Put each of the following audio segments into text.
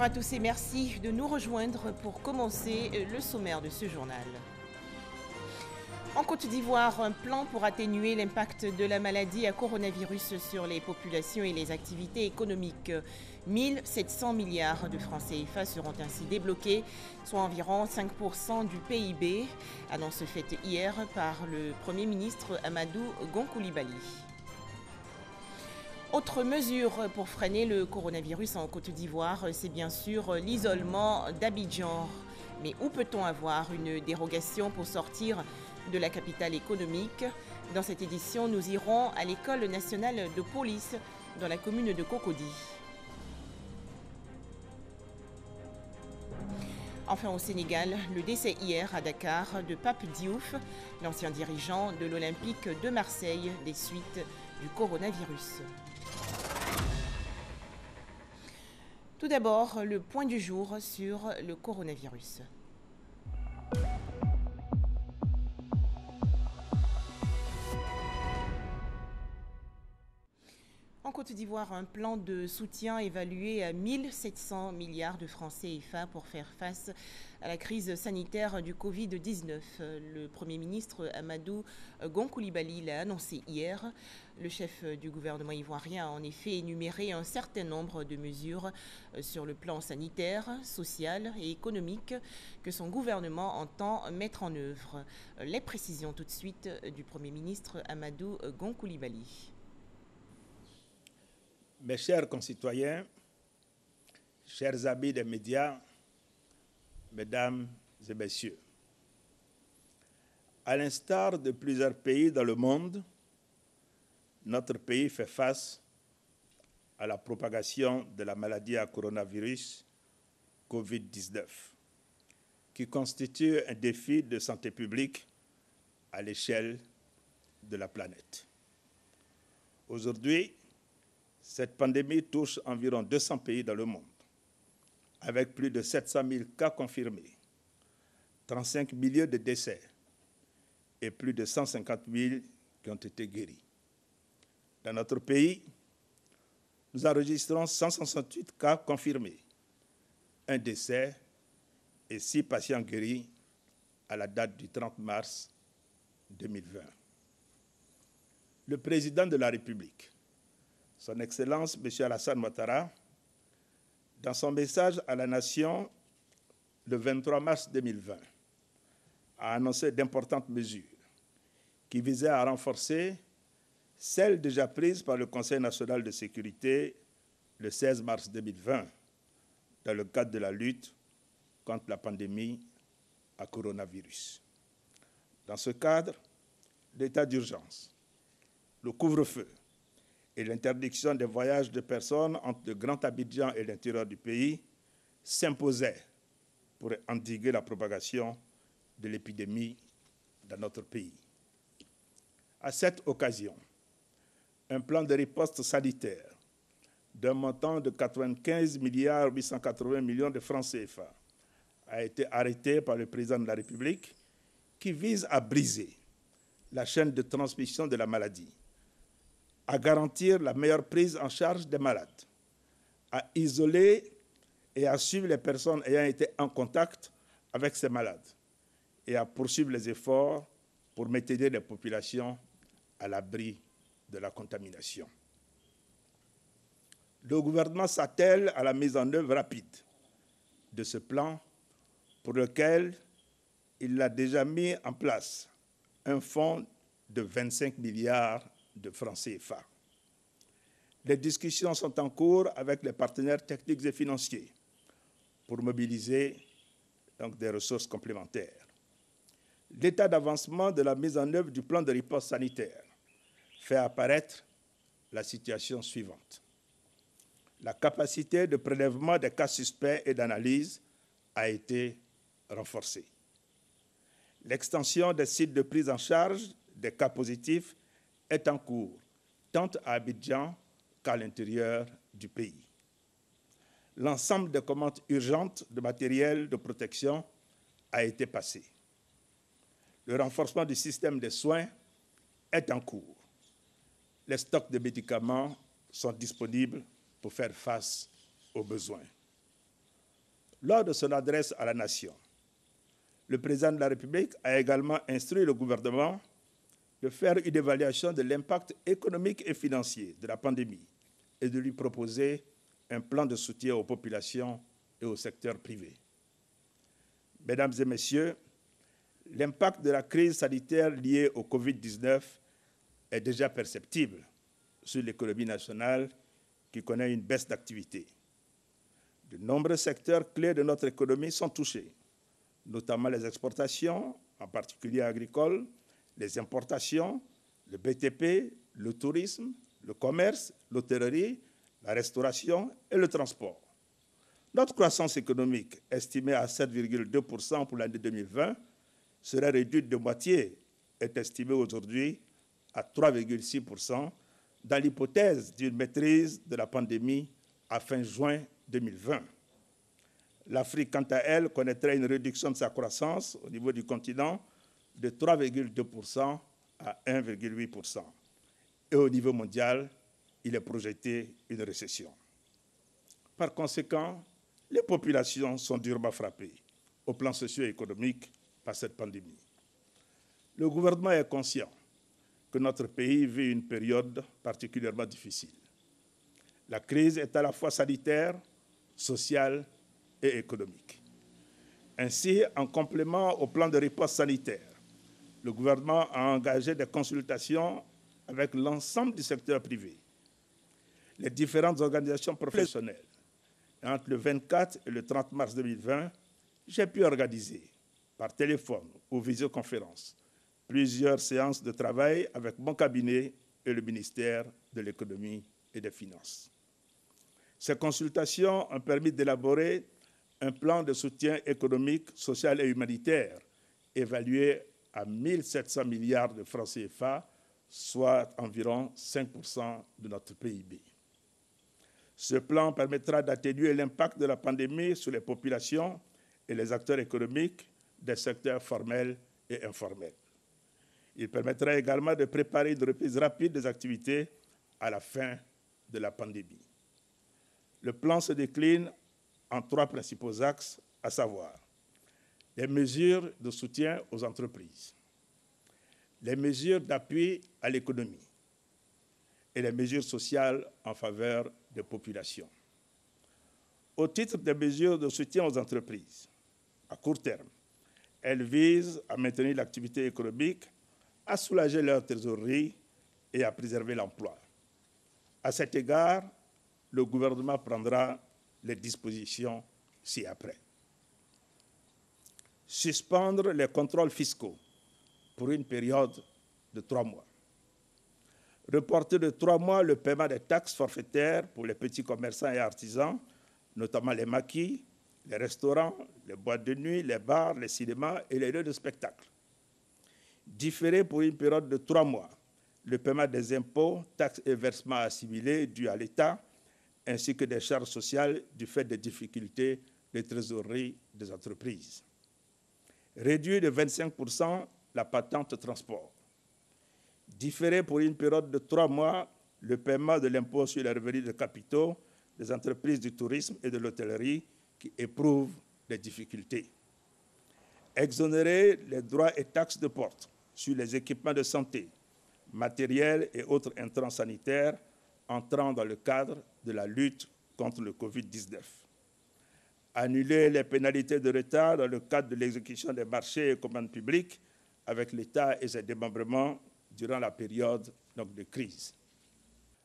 Bonjour à tous et merci de nous rejoindre pour commencer le sommaire de ce journal. En Côte d'Ivoire, un plan pour atténuer l'impact de la maladie à coronavirus sur les populations et les activités économiques. 1700 milliards de francs CFA seront ainsi débloqués, soit environ 5% du PIB, annonce faite hier par le Premier ministre Amadou Gon Coulibaly. Autre mesure pour freiner le coronavirus en Côte d'Ivoire, c'est bien sûr l'isolement d'Abidjan. Mais où peut-on avoir une dérogation pour sortir de la capitale économique? Dans cette édition, nous irons à l'école nationale de police dans la commune de Cocody. Enfin au Sénégal, le décès hier à Dakar de Pape Diouf, l'ancien dirigeant de l'Olympique de Marseille, des suites du coronavirus. Tout d'abord, le point du jour sur le coronavirus. En Côte d'Ivoire, un plan de soutien évalué à 1700 milliards de francs CFA pour faire face à la crise sanitaire du Covid-19. Le Premier ministre Amadou Gon Coulibaly l'a annoncé hier. Le chef du gouvernement ivoirien a en effet énuméré un certain nombre de mesures sur le plan sanitaire, social et économique que son gouvernement entend mettre en œuvre. Les précisions tout de suite du Premier ministre Amadou Gon Coulibaly. Mes chers concitoyens, chers amis des médias, mesdames et messieurs, à l'instar de plusieurs pays dans le monde, notre pays fait face à la propagation de la maladie à coronavirus Covid-19, qui constitue un défi de santé publique à l'échelle de la planète. Aujourd'hui, cette pandémie touche environ 200 pays dans le monde, avec plus de 700 000 cas confirmés, 35 millions de décès et plus de 150 000 qui ont été guéris. Dans notre pays, nous enregistrons 168 cas confirmés, un décès et 6 patients guéris à la date du 30 mars 2020. Le président de la République, Son Excellence, M. Alassane Ouattara, dans son message à la Nation le 23 mars 2020, a annoncé d'importantes mesures qui visaient à renforcer celles déjà prises par le Conseil national de sécurité le 16 mars 2020 dans le cadre de la lutte contre la pandémie à coronavirus. Dans ce cadre, l'état d'urgence, le couvre-feu, et l'interdiction des voyages de personnes entre le Grand Abidjan et l'intérieur du pays s'imposaient pour endiguer la propagation de l'épidémie dans notre pays. À cette occasion, un plan de riposte sanitaire d'un montant de 95 880 millions de francs CFA a été arrêté par le président de la République qui vise à briser la chaîne de transmission de la maladie, à garantir la meilleure prise en charge des malades, à isoler et à suivre les personnes ayant été en contact avec ces malades et à poursuivre les efforts pour maintenir les populations à l'abri de la contamination. Le gouvernement s'attelle à la mise en œuvre rapide de ce plan pour lequel il a déjà mis en place un fonds de 25 milliards de francs CFA. Les discussions sont en cours avec les partenaires techniques et financiers pour mobiliser donc des ressources complémentaires. L'état d'avancement de la mise en œuvre du plan de riposte sanitaire fait apparaître la situation suivante. La capacité de prélèvement des cas suspects et d'analyse a été renforcée. L'extension des sites de prise en charge des cas positifs est en cours, tant à Abidjan qu'à l'intérieur du pays. L'ensemble des commandes urgentes de matériel de protection a été passé. Le renforcement du système de soins est en cours. Les stocks de médicaments sont disponibles pour faire face aux besoins. Lors de son adresse à la nation, le président de la République a également instruit le gouvernement de faire une évaluation de l'impact économique et financier de la pandémie et de lui proposer un plan de soutien aux populations et au secteur privé. Mesdames et messieurs, l'impact de la crise sanitaire liée au Covid-19 est déjà perceptible sur l'économie nationale qui connaît une baisse d'activité. De nombreux secteurs clés de notre économie sont touchés, notamment les exportations, en particulier agricoles, les importations, le BTP, le tourisme, le commerce, l'hôtellerie, la restauration et le transport. Notre croissance économique, estimée à 7,2% pour l'année 2020, serait réduite de moitié, est estimée aujourd'hui à 3,6% dans l'hypothèse d'une maîtrise de la pandémie à fin juin 2020. L'Afrique, quant à elle, connaîtrait une réduction de sa croissance au niveau du continent de 3,2% à 1,8%. Et au niveau mondial, il est projeté une récession. Par conséquent, les populations sont durement frappées au plan socio-économique par cette pandémie. Le gouvernement est conscient que notre pays vit une période particulièrement difficile. La crise est à la fois sanitaire, sociale et économique. Ainsi, en complément au plan de riposte sanitaire, le gouvernement a engagé des consultations avec l'ensemble du secteur privé, les différentes organisations professionnelles. Entre le 24 et le 30 mars 2020, j'ai pu organiser, par téléphone ou visioconférence, plusieurs séances de travail avec mon cabinet et le ministère de l'Économie et des Finances. Ces consultations ont permis d'élaborer un plan de soutien économique, social et humanitaire évalué à 1 700 milliards de francs CFA, soit environ 5% de notre PIB. Ce plan permettra d'atténuer l'impact de la pandémie sur les populations et les acteurs économiques des secteurs formels et informels. Il permettra également de préparer une reprise rapide des activités à la fin de la pandémie. Le plan se décline en 3 principaux axes, à savoir les mesures de soutien aux entreprises, les mesures d'appui à l'économie et les mesures sociales en faveur des populations. Au titre des mesures de soutien aux entreprises, à court terme, elles visent à maintenir l'activité économique, à soulager leur trésorerie et à préserver l'emploi. À cet égard, le gouvernement prendra les dispositions ci-après. Suspendre les contrôles fiscaux pour une période de 3 mois. Reporter de 3 mois le paiement des taxes forfaitaires pour les petits commerçants et artisans, notamment les maquis, les restaurants, les boîtes de nuit, les bars, les cinémas et les lieux de spectacle. Différer pour une période de 3 mois le paiement des impôts, taxes et versements assimilés dus à l'État, ainsi que des charges sociales du fait des difficultés de trésorerie des entreprises. Réduire de 25% la patente transport. Différer pour une période de 3 mois le paiement de l'impôt sur les revenus de capitaux des entreprises du tourisme et de l'hôtellerie qui éprouvent des difficultés. Exonérer les droits et taxes de port sur les équipements de santé, matériels et autres intrants sanitaires entrant dans le cadre de la lutte contre le Covid-19. Annuler les pénalités de retard dans le cadre de l'exécution des marchés et commandes publiques avec l'État et ses démembrements durant la période de crise.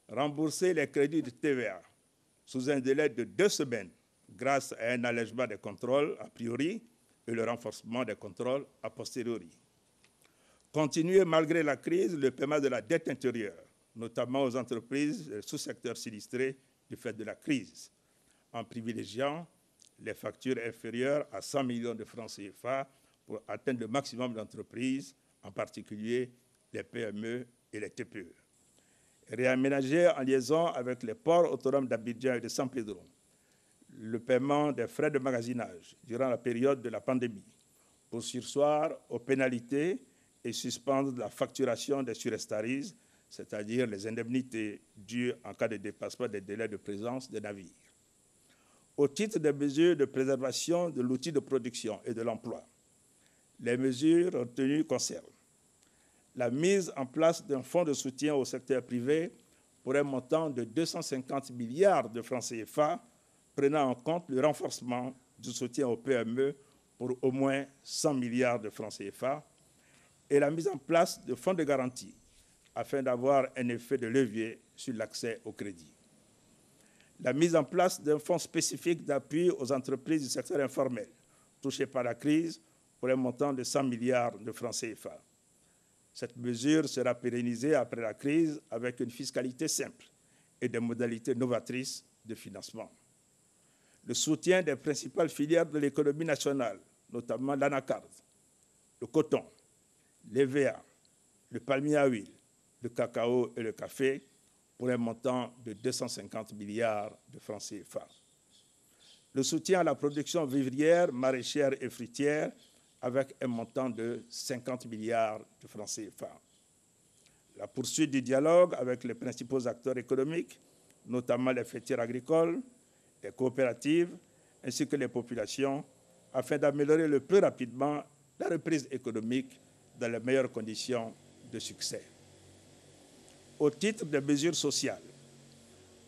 Rembourser les crédits de TVA sous un délai de 2 semaines grâce à un allègement des contrôles a priori et le renforcement des contrôles a posteriori. Continuer malgré la crise le paiement de la dette intérieure, notamment aux entreprises et sous-secteurs sinistrés du fait de la crise, en privilégiant les factures inférieures à 100 millions de francs CFA pour atteindre le maximum d'entreprises, en particulier les PME et les TPE. Réaménager en liaison avec les ports autonomes d'Abidjan et de San Pedro le paiement des frais de magasinage durant la période de la pandémie pour surseoir aux pénalités et suspendre la facturation des surestaries, c'est-à-dire les indemnités dues en cas de dépassement des délais de présence des navires. Au titre des mesures de préservation de l'outil de production et de l'emploi, les mesures retenues concernent la mise en place d'un fonds de soutien au secteur privé pour un montant de 250 milliards de francs CFA, prenant en compte le renforcement du soutien aux PME pour au moins 100 milliards de francs CFA, et la mise en place de fonds de garantie afin d'avoir un effet de levier sur l'accès au crédit. La mise en place d'un fonds spécifique d'appui aux entreprises du secteur informel touchées par la crise pour un montant de 100 milliards de francs CFA. Cette mesure sera pérennisée après la crise avec une fiscalité simple et des modalités novatrices de financement. Le soutien des principales filières de l'économie nationale, notamment l'anacarde, le coton, l'EVA, le palmier à huile, le cacao et le café, pour un montant de 250 milliards de francs CFA. Le soutien à la production vivrière, maraîchère et fruitière, avec un montant de 50 milliards de francs CFA. La poursuite du dialogue avec les principaux acteurs économiques, notamment les filières agricoles, les coopératives, ainsi que les populations, afin d'améliorer le plus rapidement la reprise économique dans les meilleures conditions de succès. Au titre des mesures sociales,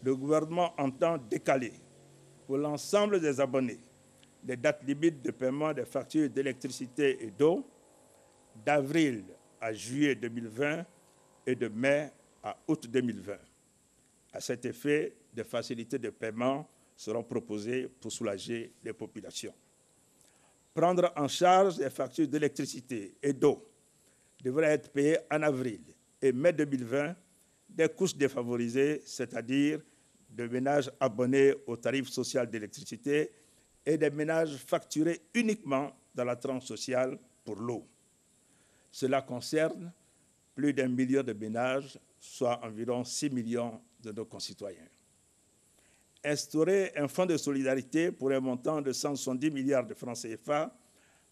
le gouvernement entend décaler pour l'ensemble des abonnés les dates limites de paiement des factures d'électricité et d'eau d'avril à juillet 2020 et de mai à août 2020. À cet effet, des facilités de paiement seront proposées pour soulager les populations. Prendre en charge les factures d'électricité et d'eau devrait être payées en avril et mai 2020 des couches défavorisées, c'est-à-dire de ménages abonnés au tarif social d'électricité et des ménages facturés uniquement dans la tranche sociale pour l'eau. Cela concerne plus d'1 million de ménages, soit environ 6 millions de nos concitoyens. Instaurer un fonds de solidarité pour un montant de 170 milliards de francs CFA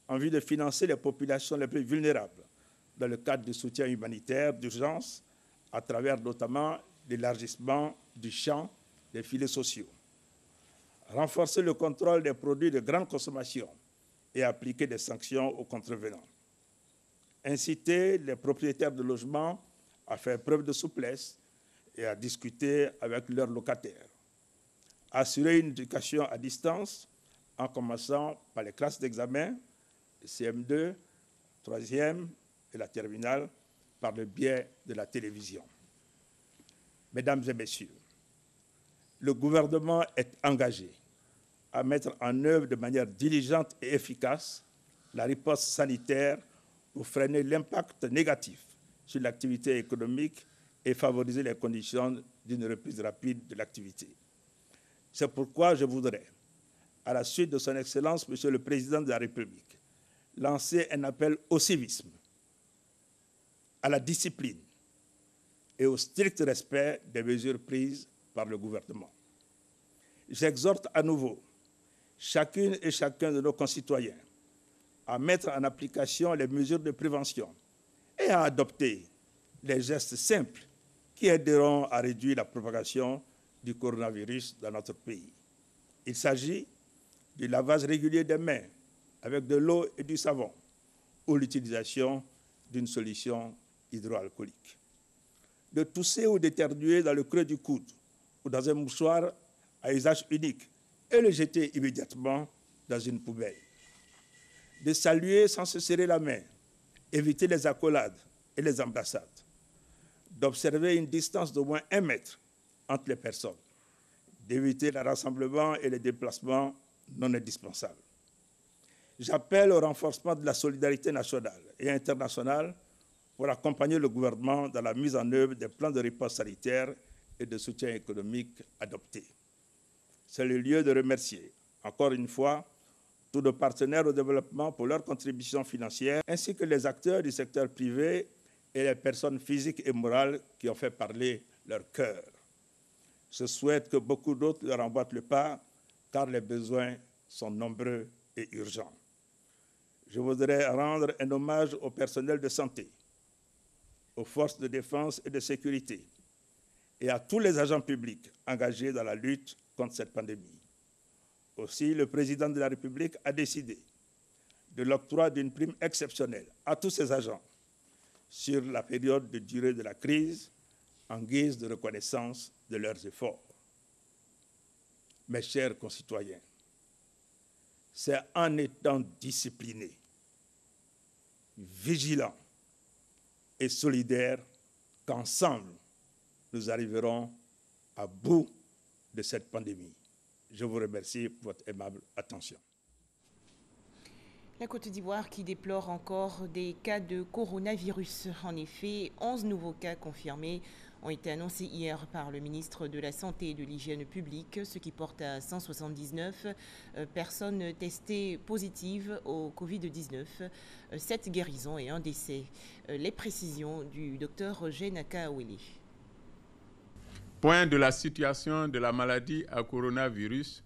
en vue de financer les populations les plus vulnérables dans le cadre du soutien humanitaire d'urgence à travers notamment l'élargissement du champ des filets sociaux. Renforcer le contrôle des produits de grande consommation et appliquer des sanctions aux contrevenants. Inciter les propriétaires de logements à faire preuve de souplesse et à discuter avec leurs locataires. Assurer une éducation à distance en commençant par les classes d'examen, le CM2, 3e et la terminale, par le biais de la télévision. Mesdames et messieurs, le gouvernement est engagé à mettre en œuvre de manière diligente et efficace la riposte sanitaire pour freiner l'impact négatif sur l'activité économique et favoriser les conditions d'une reprise rapide de l'activité. C'est pourquoi je voudrais, à la suite de son Excellence, Monsieur le Président de la République, lancer un appel au civisme, à la discipline et au strict respect des mesures prises par le gouvernement. J'exhorte à nouveau chacune et chacun de nos concitoyens à mettre en application les mesures de prévention et à adopter les gestes simples qui aideront à réduire la propagation du coronavirus dans notre pays. Il s'agit du lavage régulier des mains avec de l'eau et du savon ou l'utilisation d'une solution hydroalcoolique. De tousser ou d'éternuer dans le creux du coude ou dans un mouchoir à usage unique et le jeter immédiatement dans une poubelle. De saluer sans se serrer la main, éviter les accolades et les embrassades. D'observer une distance d'au moins 1 mètre entre les personnes. D'éviter les rassemblements et les déplacements non indispensables. J'appelle au renforcement de la solidarité nationale et internationale pour accompagner le gouvernement dans la mise en œuvre des plans de riposte sanitaire et de soutien économique adoptés. C'est le lieu de remercier, encore une fois, tous nos partenaires au développement pour leur contribution financière, ainsi que les acteurs du secteur privé et les personnes physiques et morales qui ont fait parler leur cœur. Je souhaite que beaucoup d'autres leur emboîtent le pas, car les besoins sont nombreux et urgents. Je voudrais rendre un hommage au personnel de santé, aux forces de défense et de sécurité et à tous les agents publics engagés dans la lutte contre cette pandémie. Aussi, le président de la République a décidé de l'octroi d'une prime exceptionnelle à tous ses agents sur la période de durée de la crise en guise de reconnaissance de leurs efforts. Mes chers concitoyens, c'est en étant disciplinés, vigilants et solidaires qu'ensemble, nous arriverons à bout de cette pandémie. Je vous remercie pour votre aimable attention. La Côte d'Ivoire qui déplore encore des cas de coronavirus. En effet, 11 nouveaux cas confirmés ont été annoncés hier par le ministre de la Santé et de l'Hygiène publique, ce qui porte à 179 personnes testées positives au Covid-19, 7 guérisons et un décès. Les précisions du docteur Roger Nakaawele. Point de la situation de la maladie à coronavirus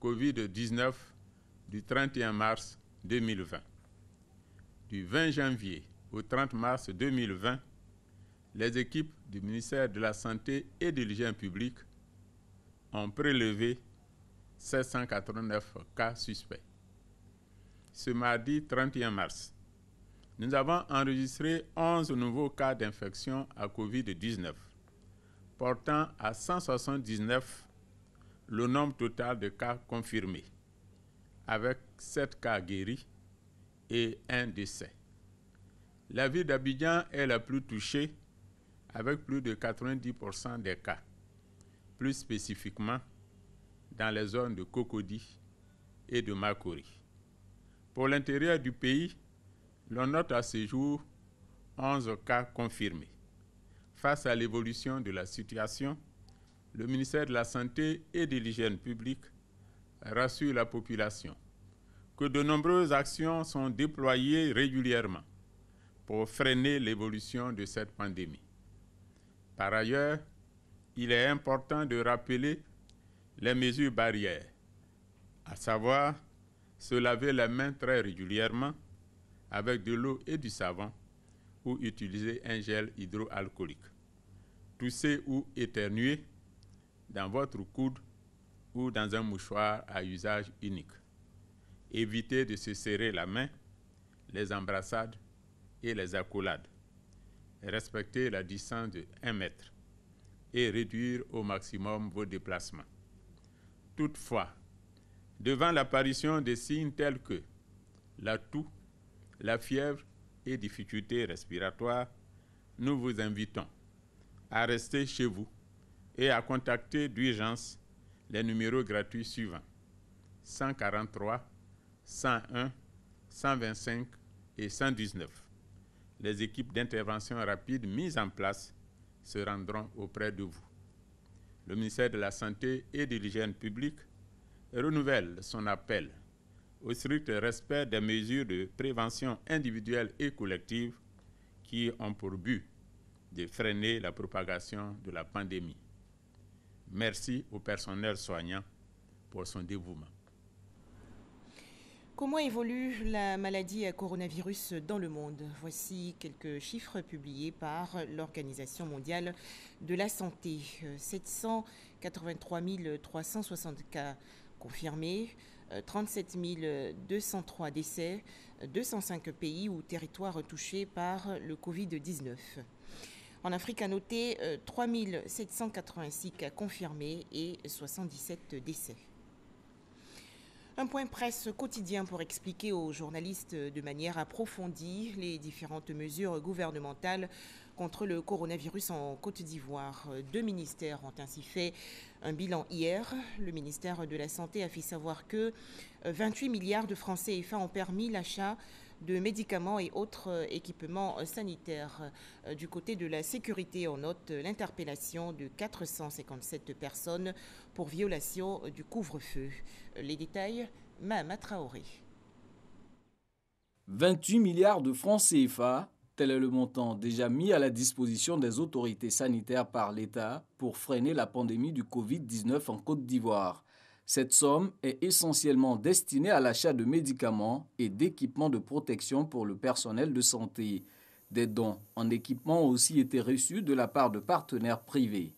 Covid-19 du 31 mars 2020. Du 20 janvier au 30 mars 2020, les équipes du ministère de la Santé et de l'Hygiène publique ont prélevé 789 cas suspects. Ce mardi 31 mars, nous avons enregistré 11 nouveaux cas d'infection à Covid-19, portant à 179 le nombre total de cas confirmés, avec 7 cas guéris et un décès. La ville d'Abidjan est la plus touchée, avec plus de 90% des cas, plus spécifiquement dans les zones de Cocody et de Makori. Pour l'intérieur du pays, l'on note à ce jour 11 cas confirmés. Face à l'évolution de la situation, le ministère de la Santé et de l'Hygiène publique rassure la population que de nombreuses actions sont déployées régulièrement pour freiner l'évolution de cette pandémie. Par ailleurs, il est important de rappeler les mesures barrières, à savoir se laver les mains très régulièrement avec de l'eau et du savon ou utiliser un gel hydroalcoolique. Tousser ou éternuer dans votre coude ou dans un mouchoir à usage unique. Évitez de se serrer la main, les embrassades et les accolades. Respectez la distance de 1 mètre et réduire au maximum vos déplacements. Toutefois, devant l'apparition de signes tels que la toux, la fièvre et difficultés respiratoires, nous vous invitons à rester chez vous et à contacter d'urgence les numéros gratuits suivants: 143, 101, 125 et 119. Les équipes d'intervention rapide mises en place se rendront auprès de vous. Le ministère de la Santé et de l'Hygiène publique renouvelle son appel au strict respect des mesures de prévention individuelle et collective qui ont pour but de freiner la propagation de la pandémie. Merci au personnel soignant pour son dévouement. Comment évolue la maladie à coronavirus dans le monde? Voici quelques chiffres publiés par l'Organisation mondiale de la santé. 783 360 cas confirmés, 37 203 décès, 205 pays ou territoires touchés par le Covid-19. En Afrique, à noter 3 786 cas confirmés et 77 décès. Un point presse quotidien pour expliquer aux journalistes de manière approfondie les différentes mesures gouvernementales contre le coronavirus en Côte d'Ivoire. 2 ministères ont ainsi fait un bilan hier. Le ministère de la Santé a fait savoir que 28 milliards de francs CFA ont permis l'achat de médicaments et autres équipements sanitaires. Du côté de la sécurité, on note l'interpellation de 457 personnes pour violation du couvre-feu. Les détails, Mahama Traoré. 28 milliards de francs CFA, tel est le montant déjà mis à la disposition des autorités sanitaires par l'État pour freiner la pandémie du Covid-19 en Côte d'Ivoire. Cette somme est essentiellement destinée à l'achat de médicaments et d'équipements de protection pour le personnel de santé. Des dons en équipement ont aussi été reçus de la part de partenaires privés.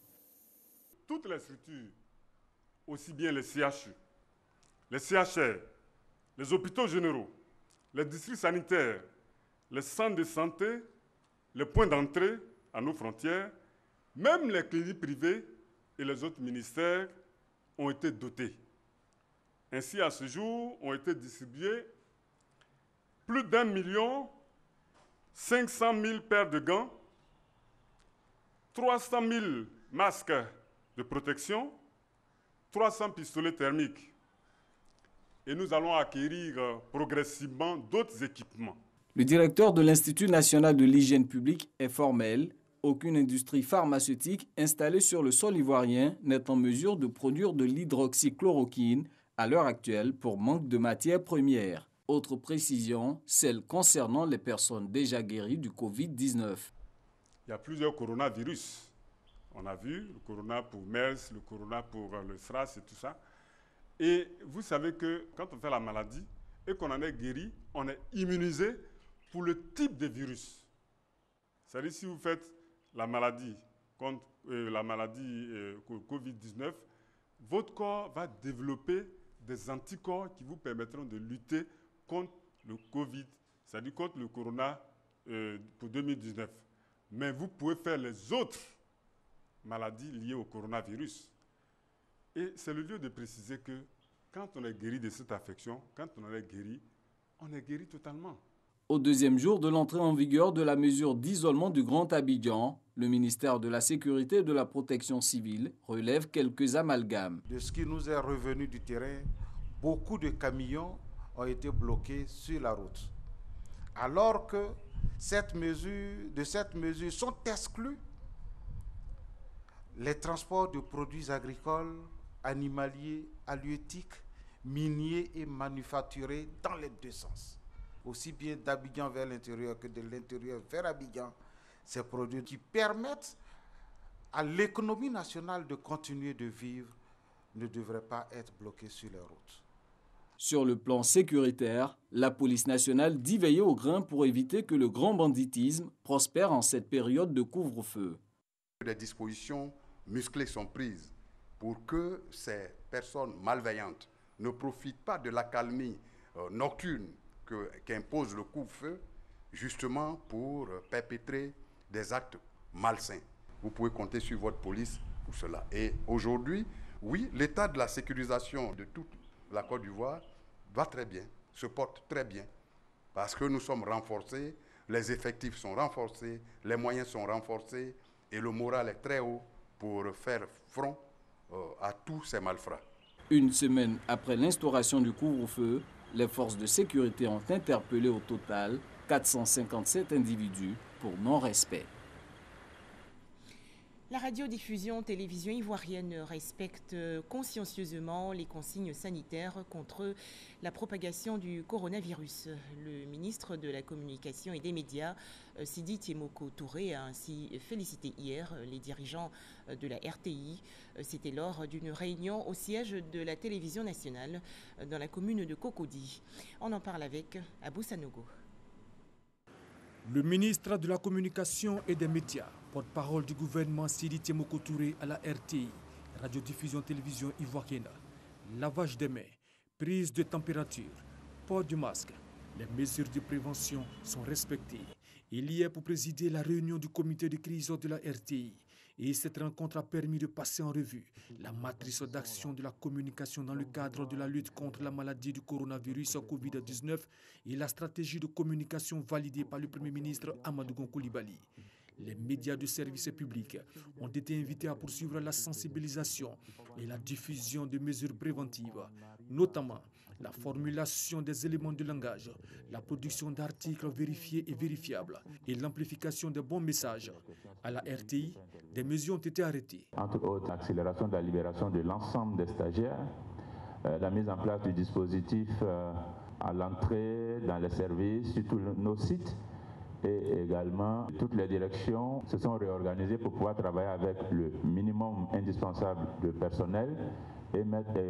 Toutes les structures, aussi bien les CHU les CHR, les hôpitaux généraux, les districts sanitaires, les centres de santé, les points d'entrée à nos frontières, même les cliniques privées et les autres ministères ont été dotés. Ainsi, à ce jour, ont été distribués plus d'1 500 000 paires de gants, 300 000 masques de protection, 300 pistolets thermiques. Et nous allons acquérir progressivement d'autres équipements. Le directeur de l'Institut national de l'hygiène publique est formel. Aucune industrie pharmaceutique installée sur le sol ivoirien n'est en mesure de produire de l'hydroxychloroquine à l'heure actuelle pour manque de matières premières. Autre précision, celle concernant les personnes déjà guéries du Covid-19. Il y a plusieurs coronavirus. On a vu le corona pour MERS, le corona pour le SRAS et tout ça. Et vous savez que quand on fait la maladie et qu'on en est guéri, on est immunisé pour le type de virus. C'est-à-dire si vous faites la maladie contre Covid-19, votre corps va développer des anticorps qui vous permettront de lutter contre le Covid, c'est-à-dire contre le corona pour 2019. Mais vous pouvez faire les autres maladies liées au coronavirus. Et c'est le lieu de préciser que quand on est guéri de cette affection, quand on est guéri totalement. Au deuxième jour de l'entrée en vigueur de la mesure d'isolement du Grand Abidjan, le ministère de la Sécurité et de la Protection civile relève quelques amalgames. De ce qui nous est revenu du terrain, beaucoup de camions ont été bloqués sur la route. Alors que de cette mesure sont exclus les transports de produits agricoles, animaliers, halieutiques, miniers et manufacturés dans les deux sens. Aussi bien d'Abidjan vers l'intérieur que de l'intérieur vers Abidjan, ces produits qui permettent à l'économie nationale de continuer de vivre ne devraient pas être bloqués sur les routes. Sur le plan sécuritaire, la police nationale dit veiller au grain pour éviter que le grand banditisme prospère en cette période de couvre-feu. Des dispositions musclées sont prises pour que ces personnes malveillantes ne profitent pas de l'accalmie nocturne qu'impose le couvre-feu, justement pour perpétrer des actes malsains. Vous pouvez compter sur votre police pour cela. Et aujourd'hui, oui, l'état de la sécurisation de toute la Côte d'Ivoire va très bien, se porte très bien, parce que nous sommes renforcés, les effectifs sont renforcés, les moyens sont renforcés, et le moral est très haut pour faire front à tous ces malfrats. Une semaine après l'instauration du couvre-feu, les forces de sécurité ont interpellé au total 457 individus pour non-respect. La radiodiffusion télévision ivoirienne respecte consciencieusement les consignes sanitaires contre la propagation du coronavirus. Le ministre de la Communication et des Médias, Sidi Tiemoko Touré, a ainsi félicité hier les dirigeants de la RTI. C'était lors d'une réunion au siège de la télévision nationale dans la commune de Cocody. On en parle avec Abou Sanogo. Le ministre de la Communication et des Médias, porte-parole du gouvernement Sidi Tiemoko Touré à la RTI, radiodiffusion télévision ivoirienne, lavage des mains, prise de température, port du masque, les mesures de prévention sont respectées. Il y est pour présider la réunion du comité de crise de la RTI. Et cette rencontre a permis de passer en revue la matrice d'action de la communication dans le cadre de la lutte contre la maladie du coronavirus Covid-19 et la stratégie de communication validée par le Premier ministre Amadou Gon Coulibaly. Les médias de service public ont été invités à poursuivre la sensibilisation et la diffusion de mesures préventives, notamment la formulation des éléments de langage, la production d'articles vérifiés et vérifiables et l'amplification des bons messages. À la RTI, des mesures ont été arrêtées. Entre autres, l'accélération de la libération de l'ensemble des stagiaires, la mise en place du dispositif à l'entrée dans les services sur tous nos sites et également toutes les directions se sont réorganisées pour pouvoir travailler avec le minimum indispensable de personnel et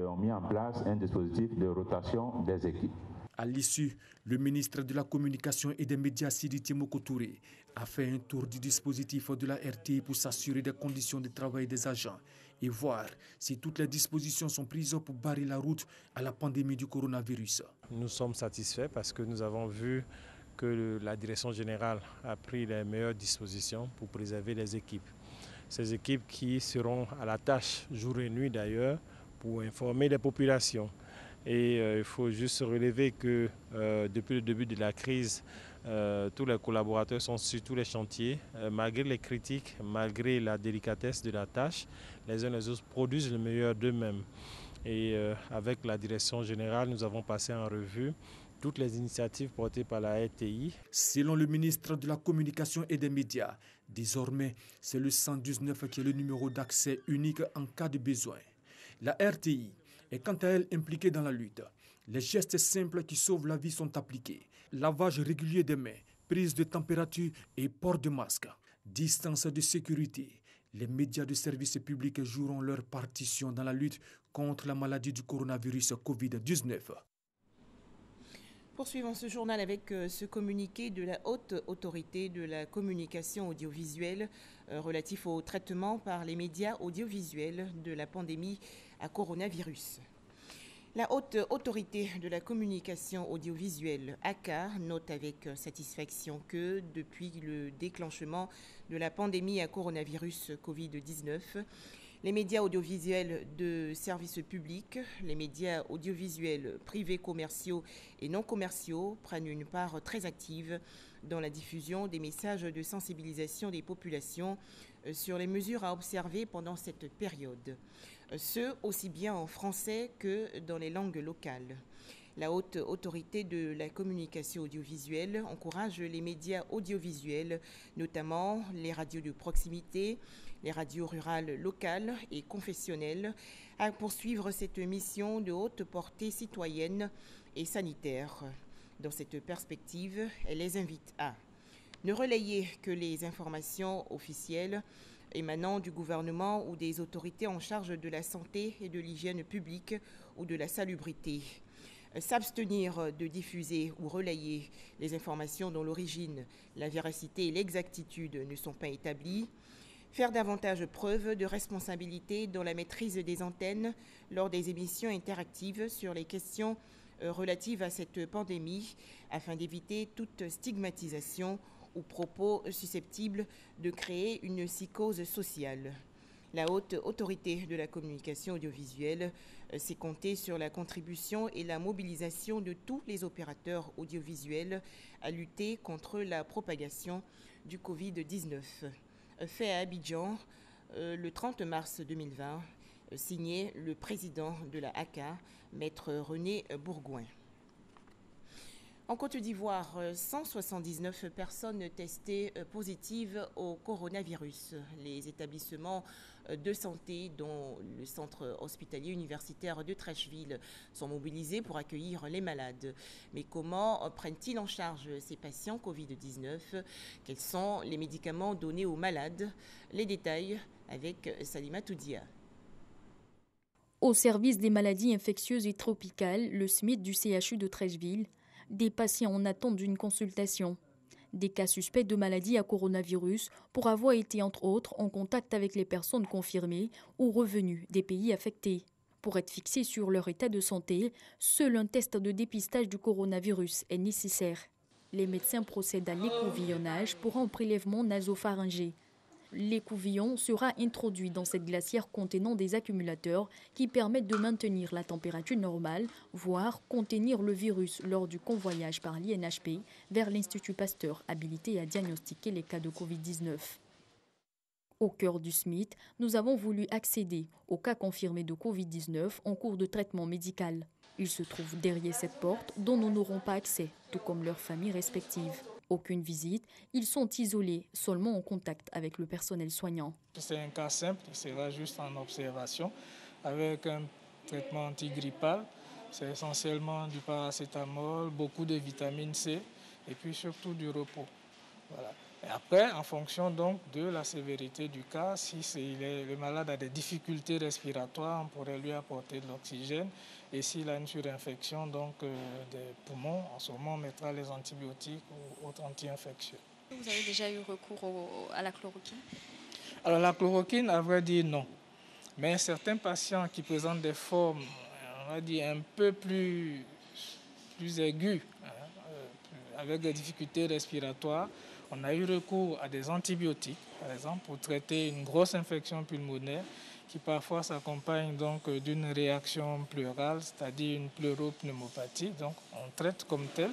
ont mis en place un dispositif de rotation des équipes. À l'issue, le ministre de la Communication et des Médias, Sidi Tiemoko Touré, a fait un tour du dispositif de la RTI pour s'assurer des conditions de travail des agents et voir si toutes les dispositions sont prises pour barrer la route à la pandémie du coronavirus. Nous sommes satisfaits parce que nous avons vu que la direction générale a pris les meilleures dispositions pour préserver les équipes. Ces équipes qui seront à la tâche jour et nuit d'ailleurs pour informer les populations. Et il faut juste relever que depuis le début de la crise, tous les collaborateurs sont sur tous les chantiers. Malgré les critiques, malgré la délicatesse de la tâche, les uns les autres produisent le meilleur d'eux-mêmes. Et avec la direction générale, nous avons passé en revue toutes les initiatives portées par la RTI. Selon le ministre de la Communication et des Médias, désormais, c'est le 119 qui est le numéro d'accès unique en cas de besoin. La RTI est quant à elle impliquée dans la lutte. Les gestes simples qui sauvent la vie sont appliqués. Lavage régulier des mains, prise de température et port de masque. Distance de sécurité. Les médias de service public joueront leur partition dans la lutte contre la maladie du coronavirus Covid-19. Poursuivons ce journal avec ce communiqué de la Haute Autorité de la Communication Audiovisuelle relatif au traitement par les médias audiovisuels de la pandémie à coronavirus. La Haute Autorité de la Communication Audiovisuelle, ACA, note avec satisfaction que depuis le déclenchement de la pandémie à coronavirus Covid-19, les médias audiovisuels de service public, les médias audiovisuels privés commerciaux et non commerciaux prennent une part très active dans la diffusion des messages de sensibilisation des populations sur les mesures à observer pendant cette période. Ce, aussi bien en français que dans les langues locales. La Haute Autorité de la Communication Audiovisuelle encourage les médias audiovisuels, notamment les radios de proximité, les radios rurales locales et confessionnelles, à poursuivre cette mission de haute portée citoyenne et sanitaire. Dans cette perspective, elle les invite à ne relayer que les informations officielles émanant du gouvernement ou des autorités en charge de la santé et de l'hygiène publique ou de la salubrité. S'abstenir de diffuser ou relayer les informations dont l'origine, la véracité et l'exactitude ne sont pas établies. Faire davantage preuve de responsabilité dans la maîtrise des antennes lors des émissions interactives sur les questions relatives à cette pandémie afin d'éviter toute stigmatisation ou propos susceptibles de créer une psychose sociale. La Haute Autorité de la Communication Audiovisuelle s'est comptée sur la contribution et la mobilisation de tous les opérateurs audiovisuels à lutter contre la propagation du Covid-19. Fait à Abidjan le 30 mars 2020, signé le président de la ACA, Maître René Bourgouin. En Côte d'Ivoire, 179 personnes testées positives au coronavirus. Les établissements de santé, dont le centre hospitalier universitaire de Treichville, sont mobilisés pour accueillir les malades. Mais comment prennent-ils en charge ces patients Covid-19 ? Quels sont les médicaments donnés aux malades ? Les détails avec Salima Toudia. Au service des maladies infectieuses et tropicales, le SMIT du CHU de Treichville, des patients en attente d'une consultation. Des cas suspects de maladie à coronavirus pour avoir été entre autres en contact avec les personnes confirmées ou revenues des pays affectés. Pour être fixés sur leur état de santé, seul un test de dépistage du coronavirus est nécessaire. Les médecins procèdent à l'écouvillonnage pour un prélèvement nasopharyngé. L'écouvillon sera introduit dans cette glacière contenant des accumulateurs qui permettent de maintenir la température normale, voire contenir le virus lors du convoyage par l'INHP vers l'Institut Pasteur, habilité à diagnostiquer les cas de Covid-19. Au cœur du SMIT, nous avons voulu accéder aux cas confirmés de Covid-19 en cours de traitement médical. Ils se trouvent derrière cette porte dont nous n'aurons pas accès, tout comme leurs familles respectives. Aucune visite, ils sont isolés, seulement en contact avec le personnel soignant. C'est un cas simple, il sera juste en observation avec un traitement antigrippal. C'est essentiellement du paracétamol, beaucoup de vitamine C et puis surtout du repos. Voilà. Et après, en fonction donc de la sévérité du cas, si le malade a des difficultés respiratoires, on pourrait lui apporter de l'oxygène. Et s'il a une surinfection donc, des poumons, en ce moment on mettra les antibiotiques ou autres anti-infectieux. Vous avez déjà eu recours à la chloroquine ? Alors la chloroquine, à vrai dire, non. Mais certains patients qui présentent des formes, on va dire, un peu plus aiguës, avec des difficultés respiratoires, on a eu recours à des antibiotiques, par exemple, pour traiter une grosse infection pulmonaire qui parfois s'accompagne donc d'une réaction pleurale, c'est-à-dire une pleuropneumopathie. Donc on traite comme tel.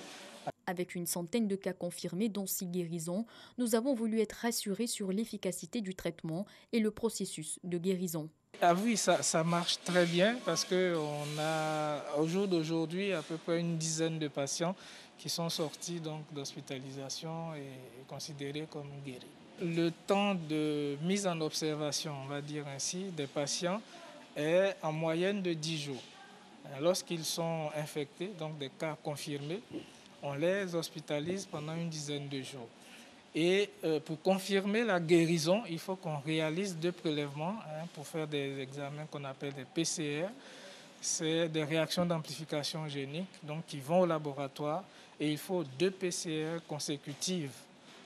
Avec une centaine de cas confirmés, dont 6 guérisons, nous avons voulu être rassurés sur l'efficacité du traitement et le processus de guérison. Ah oui, ça marche très bien parce qu'on a au jour d'aujourd'hui à peu près une dizaine de patients qui sont sortis d'hospitalisation et considérés comme guéris. Le temps de mise en observation, on va dire ainsi, des patients est en moyenne de 10 jours. Lorsqu'ils sont infectés, donc des cas confirmés, on les hospitalise pendant une dizaine de jours. Et pour confirmer la guérison, il faut qu'on réalise 2 prélèvements pour faire des examens qu'on appelle des PCR. C'est des réactions d'amplification génique donc, qui vont au laboratoire et il faut 2 PCR consécutives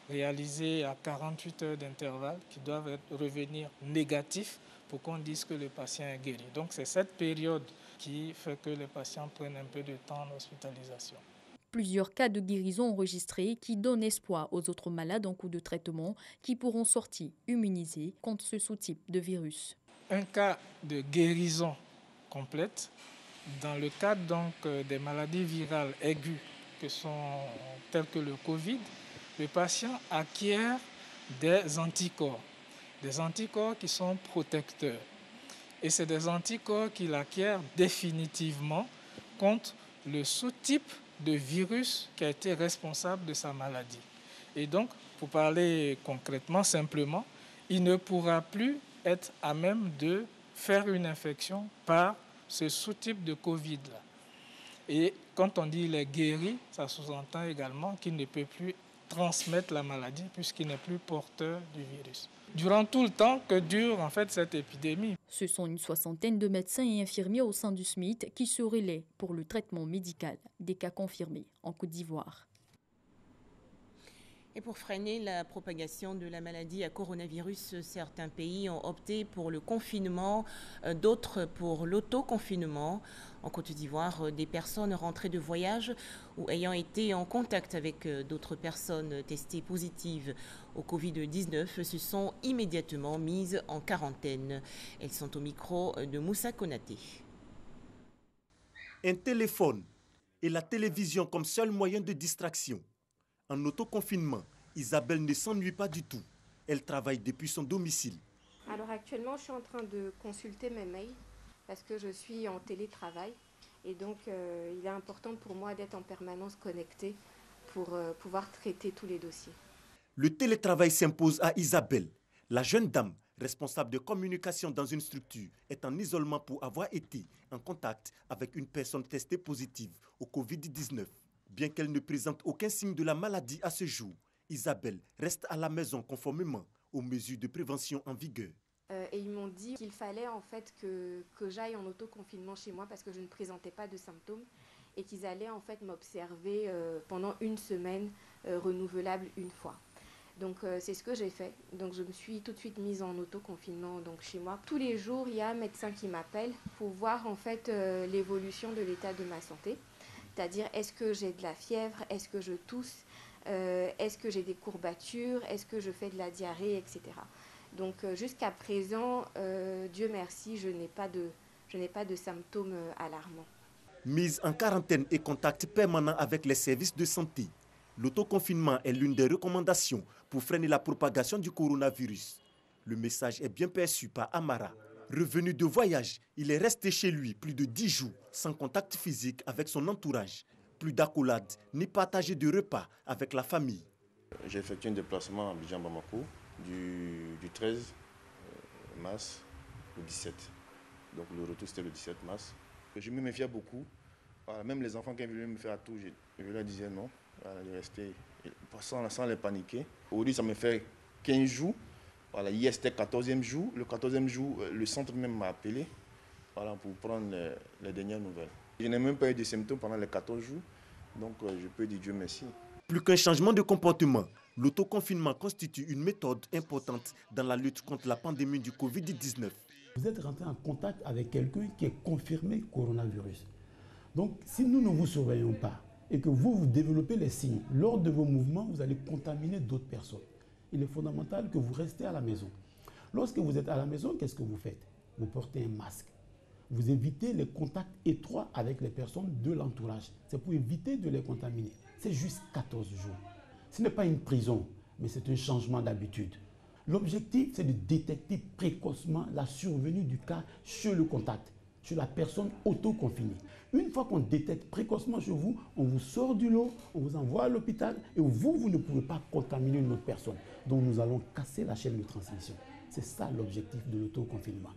réalisées à 48 heures d'intervalle qui doivent revenir négatifs pour qu'on dise que le patient est guéri. Donc c'est cette période qui fait que les patients prennent un peu de temps en hospitalisation. Plusieurs cas de guérison enregistrés qui donnent espoir aux autres malades en cours de traitement qui pourront sortir immunisés contre ce sous-type de virus. Un cas de guérison complète, dans le cadre donc des maladies virales aiguës telles que le Covid, le patient acquiert des anticorps qui sont protecteurs. Et c'est des anticorps qu'il acquiert définitivement contre le sous-type de virus qui a été responsable de sa maladie. Et donc, pour parler concrètement, simplement, il ne pourra plus être à même de faire une infection par ce sous-type de Covid-là. Et quand on dit qu'il est guéri, ça sous-entend également qu'il ne peut plus transmettre la maladie puisqu'il n'est plus porteur du virus. Durant tout le temps que dure en fait cette épidémie. Ce sont une soixantaine de médecins et infirmiers au sein du SMIT qui se relaient pour le traitement médical des cas confirmés en Côte d'Ivoire. Et pour freiner la propagation de la maladie à coronavirus, certains pays ont opté pour le confinement, d'autres pour l'autoconfinement. En Côte d'Ivoire, des personnes rentrées de voyage ou ayant été en contact avec d'autres personnes testées positives au Covid-19 se sont immédiatement mises en quarantaine. Elles sont au micro de Moussa Konaté. Un téléphone et la télévision comme seul moyen de distraction. En autoconfinement, Isabelle ne s'ennuie pas du tout. Elle travaille depuis son domicile. Alors actuellement, je suis en train de consulter mes mails parce que je suis en télétravail. Et donc, il est important pour moi d'être en permanence connectée pour pouvoir traiter tous les dossiers. Le télétravail s'impose à Isabelle. La jeune dame, responsable de communication dans une structure, est en isolement pour avoir été en contact avec une personne testée positive au Covid-19. Bien qu'elle ne présente aucun signe de la maladie à ce jour, Isabelle reste à la maison conformément aux mesures de prévention en vigueur. Et ils m'ont dit qu'il fallait en fait que j'aille en autoconfinement chez moi parce que je ne présentais pas de symptômes et qu'ils allaient en fait m'observer pendant une semaine renouvelable une fois. Donc c'est ce que j'ai fait. Donc je me suis tout de suite mise en autoconfinement donc chez moi. Tous les jours, il y a un médecin qui m'appelle pour voir en fait l'évolution de l'état de ma santé. C'est-à-dire, est-ce que j'ai de la fièvre, est-ce que je tousse, est-ce que j'ai des courbatures, est-ce que je fais de la diarrhée, etc. Donc, jusqu'à présent, Dieu merci, je n'ai pas de symptômes alarmants. Mise en quarantaine et contact permanent avec les services de santé, l'autoconfinement est l'une des recommandations pour freiner la propagation du coronavirus. Le message est bien perçu par Amara. Revenu de voyage, il est resté chez lui plus de 10 jours sans contact physique avec son entourage. Plus d'accolade ni partager de repas avec la famille. J'ai effectué un déplacement à Abidjan-Bamako du 13 mars au 17. Donc le retour c'était le 17 mars. Je me méfiais beaucoup. Voilà, même les enfants qui voulaient me faire à tout, je leur disais non. Voilà, de rester sans les paniquer. Aujourd'hui ça me fait 15 jours. Voilà, hier c'était le 14e jour. Le 14e jour, le centre même m'a appelé pour prendre les dernières nouvelles. Je n'ai même pas eu de symptômes pendant les 14 jours, donc je peux dire Dieu merci. Plus qu'un changement de comportement, l'autoconfinement constitue une méthode importante dans la lutte contre la pandémie du Covid-19. Vous êtes rentré en contact avec quelqu'un qui est confirmé coronavirus. Donc, si nous ne vous surveillons pas et que vous développez les signes, lors de vos mouvements, vous allez contaminer d'autres personnes. Il est fondamental que vous restez à la maison. Lorsque vous êtes à la maison, qu'est-ce que vous faites? Vous portez un masque. Vous évitez les contacts étroits avec les personnes de l'entourage. C'est pour éviter de les contaminer. C'est juste 14 jours. Ce n'est pas une prison, mais c'est un changement d'habitude. L'objectif, c'est de détecter précocement la survenue du cas sur le contact, sur la personne auto-confinée. Une fois qu'on détecte précocement chez vous, on vous sort du lot, on vous envoie à l'hôpital et vous ne pouvez pas contaminer une autre personne. Donc nous allons casser la chaîne de transmission. C'est ça l'objectif de l'autoconfinement.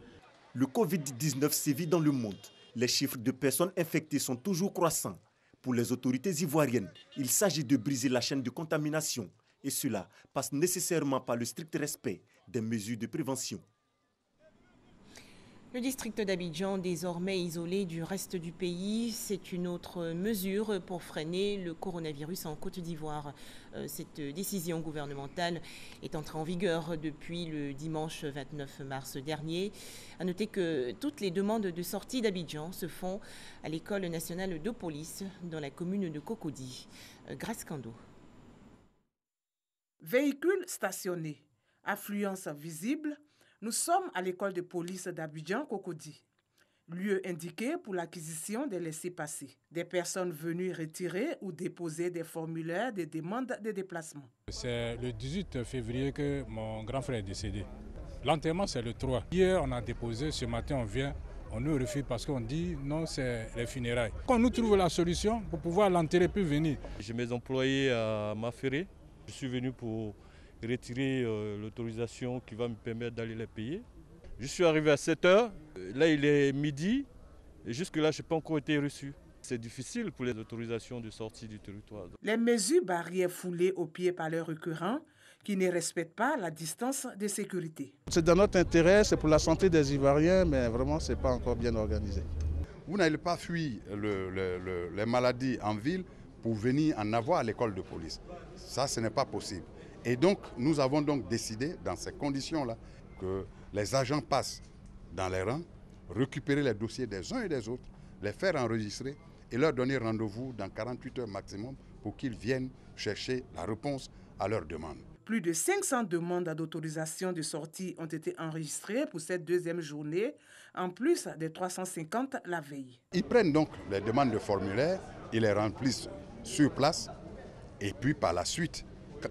Le Covid-19 sévit dans le monde. Les chiffres de personnes infectées sont toujours croissants. Pour les autorités ivoiriennes, il s'agit de briser la chaîne de contamination. Et cela passe nécessairement par le strict respect des mesures de prévention. Le district d'Abidjan, désormais isolé du reste du pays, c'est une autre mesure pour freiner le coronavirus en Côte d'Ivoire. Cette décision gouvernementale est entrée en vigueur depuis le dimanche 29 mars dernier. À noter que toutes les demandes de sortie d'Abidjan se font à l'école nationale de police dans la commune de Cocody. Grace Kando. Véhicules stationnés, affluence visible. Nous sommes à l'école de police d'Abidjan-Cocody, lieu indiqué pour l'acquisition des laissez-passer, des personnes venues retirer ou déposer des formulaires de demande de déplacement. C'est le 18 février que mon grand frère est décédé. L'enterrement, c'est le 3. Hier, on a déposé, ce matin, on vient, on nous refuse parce qu'on dit non, c'est les funérailles. Quand on nous trouve la solution pour pouvoir l'enterrer puis venir. J'ai mes employés à Maféré. Je suis venu pour retirer l'autorisation qui va me permettre d'aller les payer. Je suis arrivé à 7 h, là il est midi, et jusque-là je n'ai pas encore été reçu. C'est difficile pour les autorisations de sortie du territoire. Les mesures barrières foulées aux pieds par les requérants qui ne respectent pas la distance de sécurité. C'est dans notre intérêt, c'est pour la santé des Ivoiriens, mais vraiment ce n'est pas encore bien organisé. Vous n'allez pas fuir les maladies en ville pour venir en avoir à l'école de police. Ça, ce n'est pas possible. Et donc, nous avons donc décidé, dans ces conditions-là, que les agents passent dans les rangs, récupérer les dossiers des uns et des autres, les faire enregistrer et leur donner rendez-vous dans 48 heures maximum pour qu'ils viennent chercher la réponse à leurs demandes. Plus de 500 demandes d'autorisation de sortie ont été enregistrées pour cette deuxième journée, en plus des 350 la veille. Ils prennent donc les demandes de formulaire, ils les remplissent sur place et puis par la suite,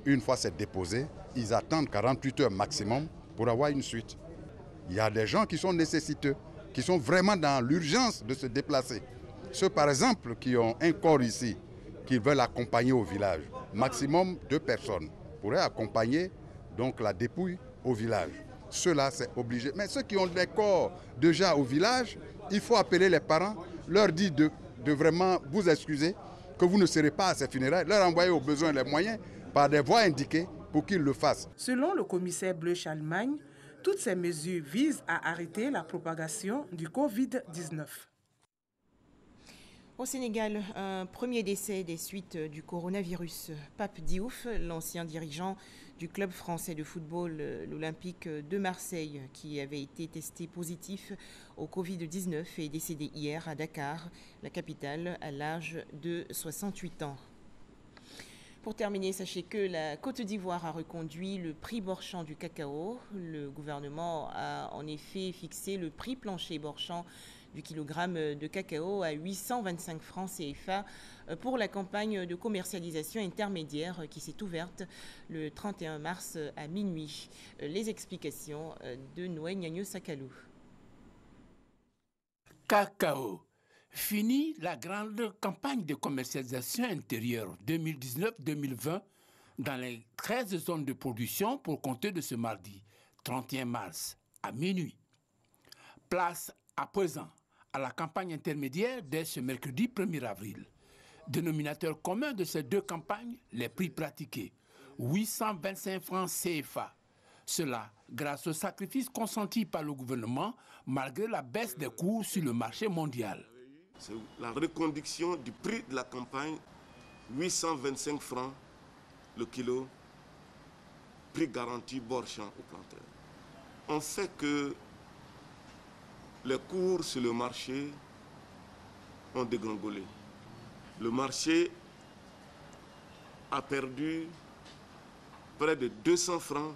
une fois c'est déposé, ils attendent 48 heures maximum pour avoir une suite. Il y a des gens qui sont nécessiteux, qui sont vraiment dans l'urgence de se déplacer. Ceux par exemple qui ont un corps ici, qui veulent accompagner au village, maximum 2 personnes pourraient accompagner donc la dépouille au village. Ceux-là c'est obligé. Mais ceux qui ont des corps déjà au village, il faut appeler les parents, leur dire de vraiment vous excuser, que vous ne serez pas à ces funérailles, leur envoyer au besoin les moyens par des voies indiquées pour qu'ils le fassent. Selon le commissaire Bleu Chalmagne, toutes ces mesures visent à arrêter la propagation du Covid-19. Au Sénégal, un premier décès des suites du coronavirus. Pape Diouf, l'ancien dirigeant du club français de football, l'Olympique de Marseille, qui avait été testé positif au Covid-19, est décédé hier à Dakar, la capitale, à l'âge de 68 ans. Pour terminer, sachez que la Côte d'Ivoire a reconduit le prix Borchamp du cacao. Le gouvernement a en effet fixé le prix plancher Borchamp du kilogramme de cacao à 825 francs CFA pour la campagne de commercialisation intermédiaire qui s'est ouverte le 31 mars à minuit. Les explications de Noé Gnagno Sakalou. Cacao. Fini la grande campagne de commercialisation intérieure 2019-2020 dans les 13 zones de production pour compter de ce mardi 31 mars à minuit. Place à présent à la campagne intermédiaire dès ce mercredi 1er avril. Dénominateur commun de ces deux campagnes, les prix pratiqués, 825 francs CFA. Cela grâce au sacrifice consenti par le gouvernement malgré la baisse des cours sur le marché mondial. C'est la reconduction du prix de la campagne, 825 francs le kilo, prix garanti Borchamp au planteur. On sait que les cours sur le marché ont dégringolé. Le marché a perdu près de 200 francs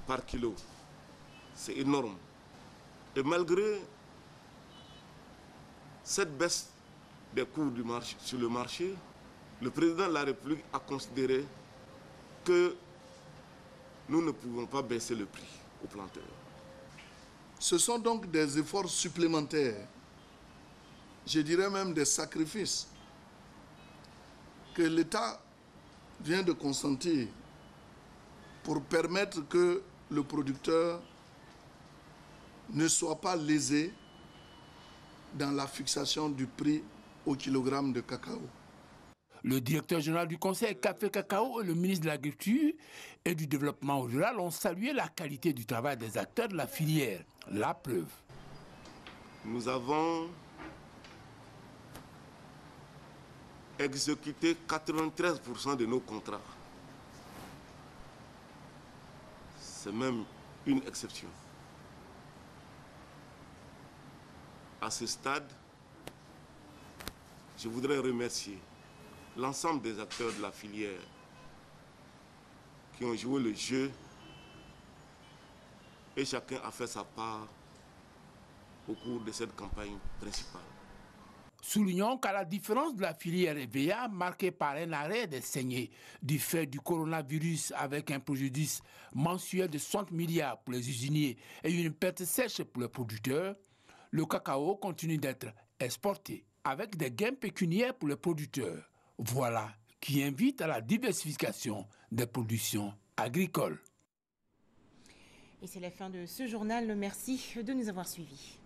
par kilo. C'est énorme. Et malgré cette baisse des cours sur le marché, le président de la République a considéré que nous ne pouvons pas baisser le prix aux planteurs. Ce sont donc des efforts supplémentaires, je dirais même des sacrifices, que l'État vient de consentir pour permettre que le producteur ne soit pas lésé dans la fixation du prix au kilogramme de cacao. Le directeur général du Conseil Café Cacao et le ministre de l'Agriculture et du Développement rural ont salué la qualité du travail des acteurs de la filière. La preuve. Nous avons exécuté 93% de nos contrats. C'est même une exception. À ce stade, je voudrais remercier l'ensemble des acteurs de la filière qui ont joué le jeu et chacun a fait sa part au cours de cette campagne principale. Soulignons qu'à la différence de la filière EVA, marquée par un arrêt des saignées du fait du coronavirus avec un préjudice mensuel de 60 milliards pour les usiniers et une perte sèche pour les producteurs, le cacao continue d'être exporté avec des gains pécuniaires pour les producteurs. Voilà qui invite à la diversification des productions agricoles. Et c'est la fin de ce journal. Merci de nous avoir suivis.